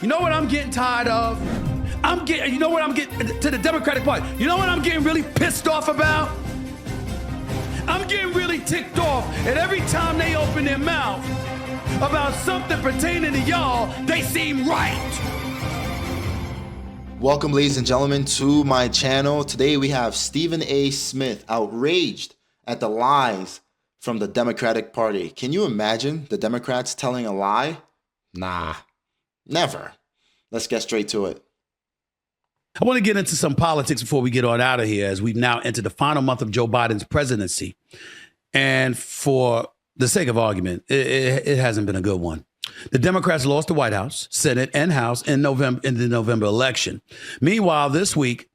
You know what I'm getting tired of? You know what I'm getting to the Democratic Party? You know what I'm getting really pissed off about? I'm getting really ticked off at every time they open their mouth about something pertaining to y'all, they seem right. Welcome, ladies and gentlemen, to my channel. Today we have Stephen A. Smith outraged at the lies from the Democratic Party. Can you imagine the Democrats telling a lie? Nah, never. Let's get straight to it. I want to get into some politics before we get on out of here, as we've now entered the final month of Joe Biden's presidency. And for the sake of argument, it hasn't been a good one. The Democrats lost the White House, Senate, and House in the November election. Meanwhile, this week,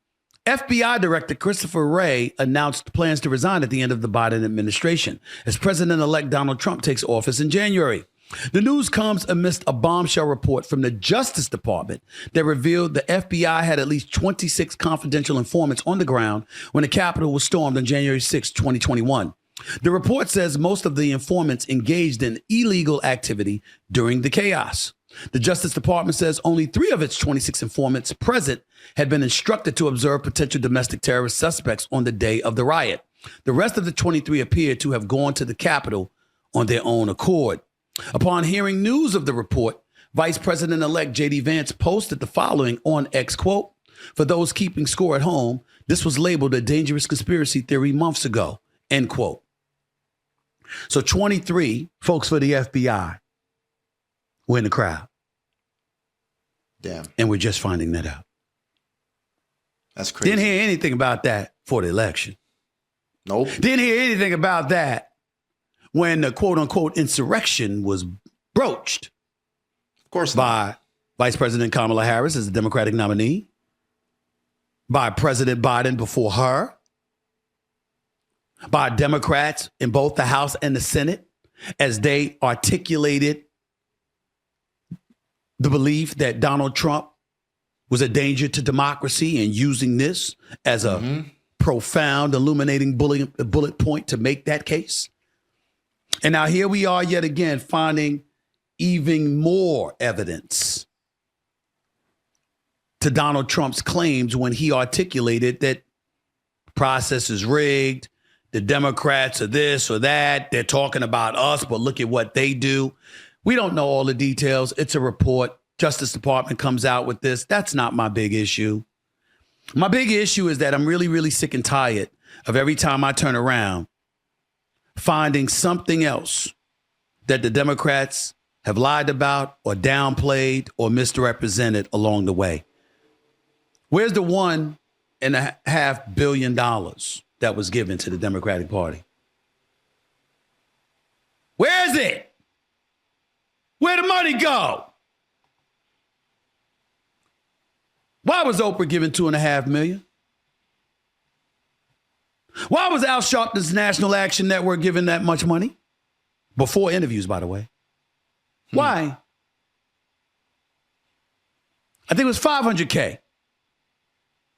FBI Director Christopher Wray announced plans to resign at the end of the Biden administration as President-elect Donald Trump takes office in January. The news comes amidst a bombshell report from the Justice Department that revealed the FBI had at least 26 confidential informants on the ground when the Capitol was stormed on January 6, 2021. The report says most of the informants engaged in illegal activity during the chaos. The Justice Department says only 3 of its 26 informants present had been instructed to observe potential domestic terrorist suspects on the day of the riot. The rest of the 23 appeared to have gone to the Capitol on their own accord. Upon hearing news of the report, Vice President-elect J.D. Vance posted the following on X, quote, "For those keeping score at home, this was labeled a dangerous conspiracy theory months ago," end quote. So 23 folks for the FBI were in the crowd. Damn. And we're just finding that out. That's crazy. Didn't hear anything about that for the election. Nope. Didn't hear anything about that when the quote-unquote insurrection was broached. Of course not. By Vice President Kamala Harris as the Democratic nominee, by President Biden before her, by Democrats in both the House and the Senate as they articulated the belief that Donald Trump was a danger to democracy and using this as a profound, illuminating bullet point to make that case. And now here we are yet again finding even more evidence to Donald Trump's claims when he articulated that the process is rigged, the Democrats are this or that, they're talking about us, but look at what they do. We don't know all the details. It's a report. Justice Department comes out with this. That's not my big issue. My big issue is that I'm really, really sick and tired of every time I turn around finding something else that the Democrats have lied about or downplayed or misrepresented along the way. Where's the $1.5 billion that was given to the Democratic Party? Where is it? Where'd the money go? Why was Oprah given $2.5 million? Why was Al Sharpton's National Action Network given that much money? Before interviews, by the way. Why? I think it was $500K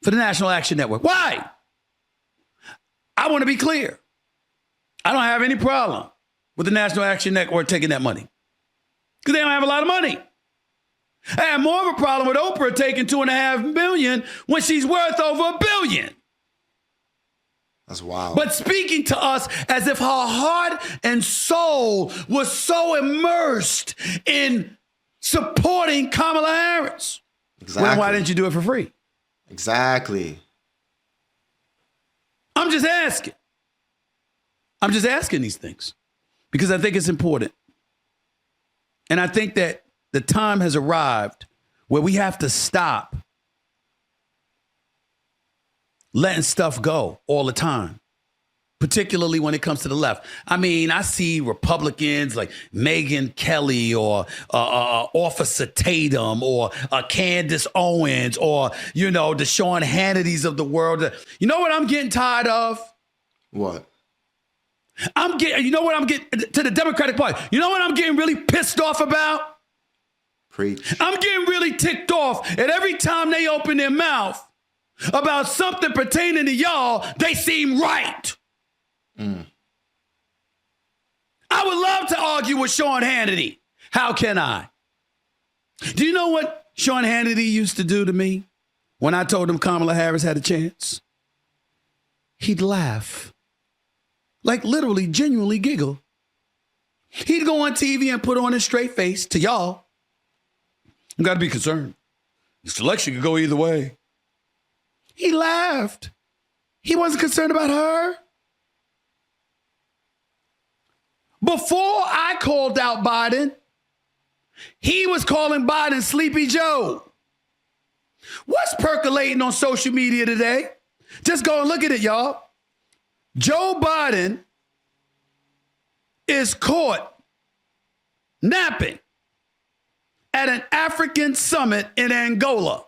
for the National Action Network. Why? I want to be clear. I don't have any problem with the National Action Network taking that money because they don't have a lot of money. I have more of a problem with Oprah taking $2.5 million when she's worth over $1 billion. That's wild. But speaking to us as if her heart and soul was so immersed in supporting Kamala Harris. Exactly. Well, why didn't you do it for free? Exactly. I'm just asking. I'm just asking these things because I think it's important. And I think that the time has arrived where we have to stop letting stuff go all the time, particularly when it comes to the left. I mean, I see Republicans like Megyn Kelly or Officer Tatum or Candace Owens or, you know, the Sean Hannitys of the world. You know what I'm getting tired of? What? You know what I'm getting to the Democratic Party? You know what I'm getting really pissed off about? Preach. I'm getting really ticked off at every time they open their mouth about something pertaining to y'all, they seem right. I would love to argue with Sean Hannity. How can I? Do you know what Sean Hannity used to do to me when I told him Kamala Harris had a chance? He'd laugh. Like literally, genuinely giggle. He'd go on TV and put on a straight face to y'all. You got to be concerned. This election could go either way. He laughed. He wasn't concerned about her. Before I called out Biden, he was calling Biden Sleepy Joe. What's percolating on social media today? Just go and look at it, y'all. Joe Biden is caught napping at an African summit in Angola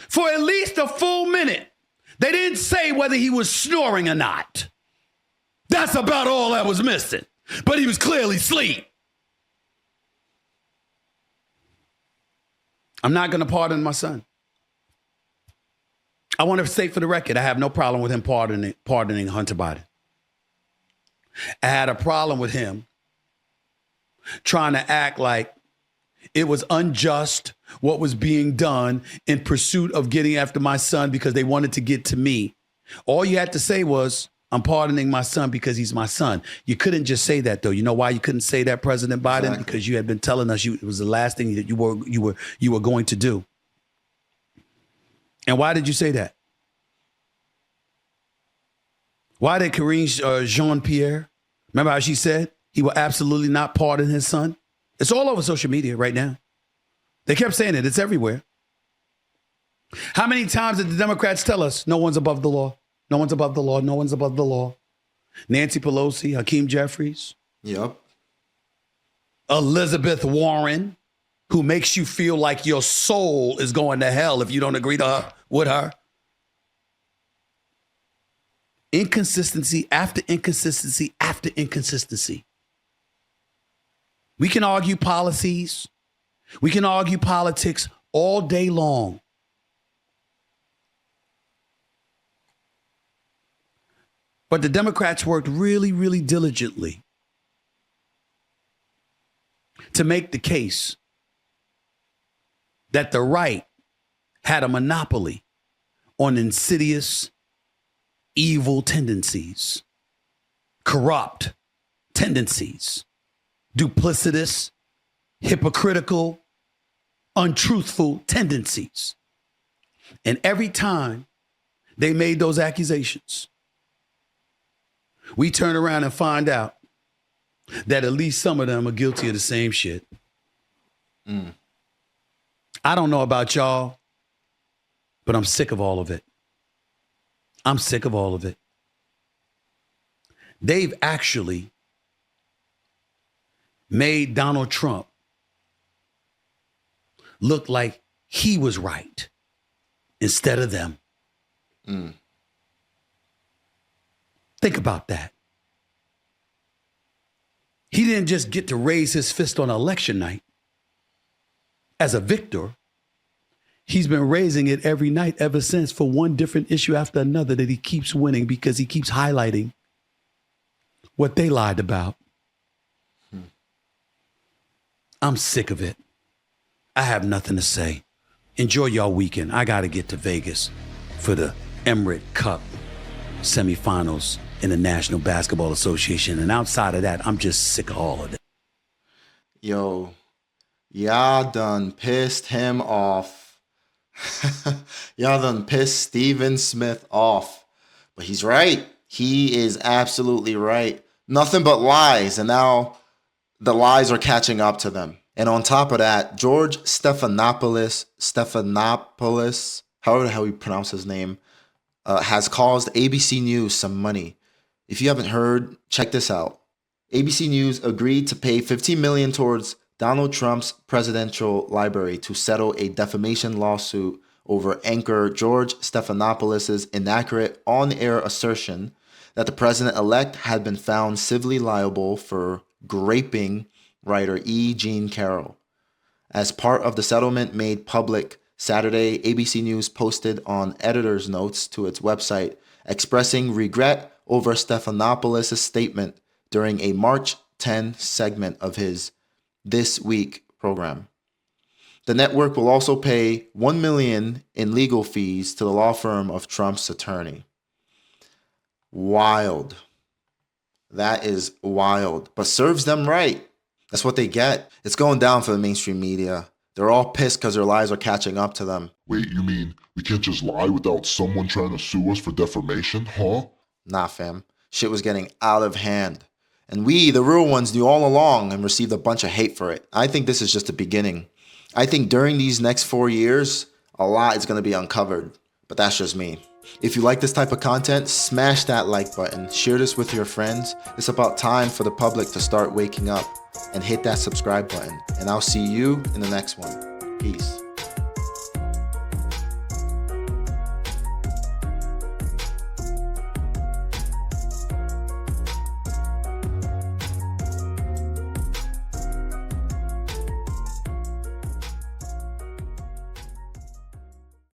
for at least a full minute. They didn't say whether he was snoring or not. That's about all that was missing. But he was clearly asleep. I'm not going to pardon my son. I want to state for the record, I have no problem with him pardoning Hunter Biden. I had a problem with him trying to act like it was unjust what was being done in pursuit of getting after my son because they wanted to get to me. All you had to say was, I'm pardoning my son because he's my son. You couldn't just say that, though. You know why you couldn't say that, President Biden? Exactly. Because you had been telling us it was the last thing that you were going to do. And why did you say that? Why did Karine Jean-Pierre, remember how she said he will absolutely not pardon his son? It's all over social media right now. They kept saying it. It's everywhere. How many times did the Democrats tell us no one's above the law? No one's above the law. No one's above the law. Nancy Pelosi, Hakeem Jeffries. Yep. Elizabeth Warren, who makes you feel like your soul is going to hell if you don't agree with her. Inconsistency after inconsistency after inconsistency. We can argue policies. We can argue politics all day long. But the Democrats worked really, really diligently to make the case that the right had a monopoly on insidious, evil tendencies, corrupt tendencies, duplicitous, hypocritical, untruthful tendencies. And every time they made those accusations, we turn around and find out that at least some of them are guilty of the same shit. I don't know about y'all, but I'm sick of all of it. I'm sick of all of it. They've actually made Donald Trump look like he was right instead of them. Think about that. He didn't just get to raise his fist on election night as a victor. He's been raising it every night ever since for one different issue after another that he keeps winning because he keeps highlighting what they lied about. I'm sick of it. I have nothing to say. Enjoy your weekend. I got to get to Vegas for the Emirates Cup semifinals in the National Basketball Association. And outside of that, I'm just sick of all of it. Yo, y'all done pissed him off. Y'all done pissed Stephen Smith off. But he's right. He is absolutely right. Nothing but lies. And now the lies are catching up to them. And on top of that, George Stephanopoulos, however the hell you pronounce his name, has caused ABC News some money. If you haven't heard, check this out. ABC News agreed to pay $15 million towards Donald Trump's presidential library to settle a defamation lawsuit over anchor George Stephanopoulos' inaccurate on-air assertion that the president-elect had been found civilly liable for graping writer E. Jean Carroll. As part of the settlement made public Saturday, ABC News posted on editor's notes to its website expressing regret over Stephanopoulos' statement during a March 10 segment of his This Week program. The network will also pay $1 million in legal fees to the law firm of Trump's attorney. Wild. That is wild, but serves them right. That's what they get. It's going down for the mainstream media. They're all pissed because their lies are catching up to them. Wait, you mean we can't just lie without someone trying to sue us for defamation, huh? Nah, fam. Shit was getting out of hand. And we, the real ones, knew all along and received a bunch of hate for it. I think this is just the beginning. I think during these next 4 years, a lot is going to be uncovered. But that's just me. If you like this type of content, smash that like button. Share this with your friends. It's about time for the public to start waking up. And hit that subscribe button. And I'll see you in the next one. Peace.